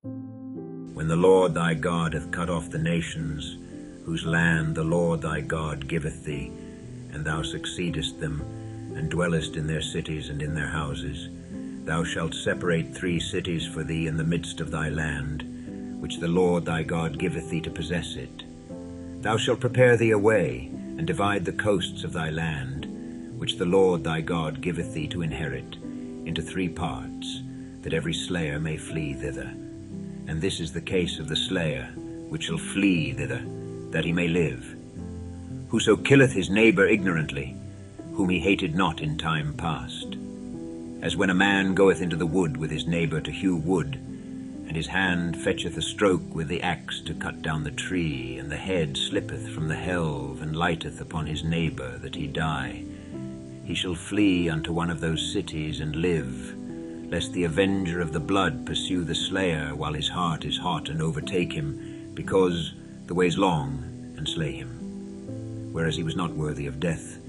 When the Lord thy God hath cut off the nations, whose land the Lord thy God giveth thee, and thou succeedest them, and dwellest in their cities and in their houses, thou shalt separate 3 cities for thee in the midst of thy land, which the Lord thy God giveth thee to possess it. Thou shalt prepare thee a way, and divide the coasts of thy land, which the Lord thy God giveth thee to inherit, into 3 parts, that every slayer may flee thither. And this is the case of the slayer, which shall flee thither, that he may live. Whoso killeth his neighbor ignorantly, whom he hated not in time past. As when a man goeth into the wood with his neighbor to hew wood, and his hand fetcheth a stroke with the axe to cut down the tree, and the head slippeth from the helve, and lighteth upon his neighbor, that he die. He shall flee unto one of those cities, and live, lest the avenger of the blood pursue the slayer while his heart is hot, and overtake him, because the way is long, and slay him. Whereas he was not worthy of death,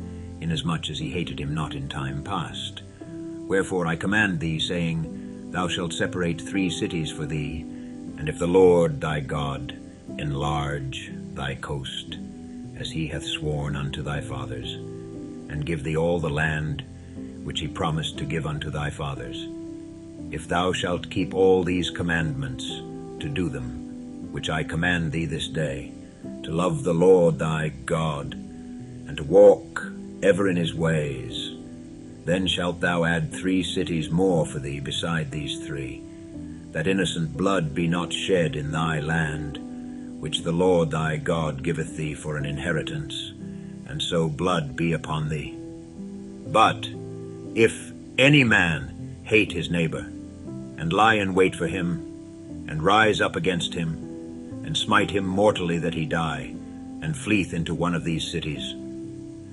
inasmuch as he hated him not in time past. Wherefore I command thee, saying, Thou shalt separate 3 cities for thee, and if the Lord thy God enlarge thy coast, as he hath sworn unto thy fathers, and give thee all the land which he promised to give unto thy fathers, if thou shalt keep all these commandments to do them, which I command thee this day, to love the Lord thy God, and to walk ever in his ways, then shalt thou add 3 cities more for thee beside these 3, that innocent blood be not shed in thy land, which the Lord thy God giveth thee for an inheritance, and so blood be upon thee. But if any man hate his neighbor, and lie in wait for him, and rise up against him, and smite him mortally that he die, and fleeth into one of these cities,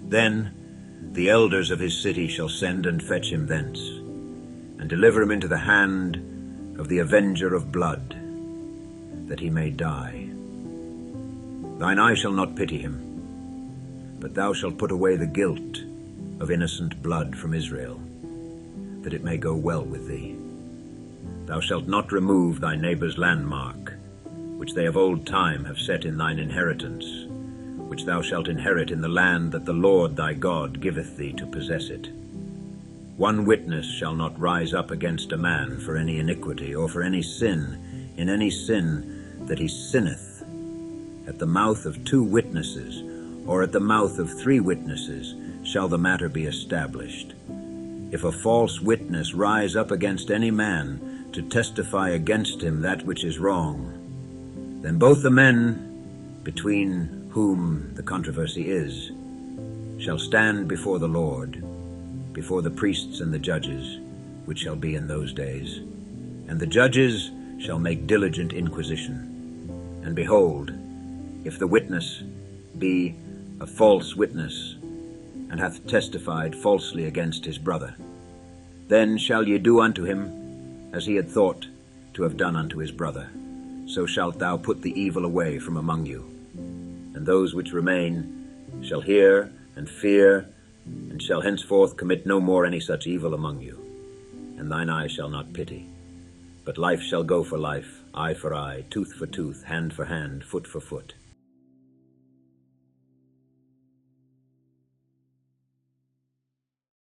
then the elders of his city shall send and fetch him thence, and deliver him into the hand of the avenger of blood, that he may die. Thine eye shall not pity him, but thou shalt put away the guilt of innocent blood from Israel, that it may go well with thee. Thou shalt not remove thy neighbor's landmark, which they of old time have set in thine inheritance, which thou shalt inherit in the land that the Lord thy God giveth thee to possess it. 1 witness shall not rise up against a man for any iniquity, or for any sin, in any sin that he sinneth. At the mouth of 2 witnesses, or at the mouth of 3 witnesses, shall the matter be established. If a false witness rise up against any man to testify against him that which is wrong, then both the men between whom the controversy is shall stand before the Lord, before the priests and the judges, which shall be in those days. And the judges shall make diligent inquisition. And behold, if the witness be a false witness, and hath testified falsely against his brother, then shall ye do unto him as he had thought to have done unto his brother. So shalt thou put the evil away from among you. And those which remain shall hear and fear, and shall henceforth commit no more any such evil among you. And thine eye shall not pity, but life shall go for life, eye for eye, tooth for tooth, hand for hand, foot for foot.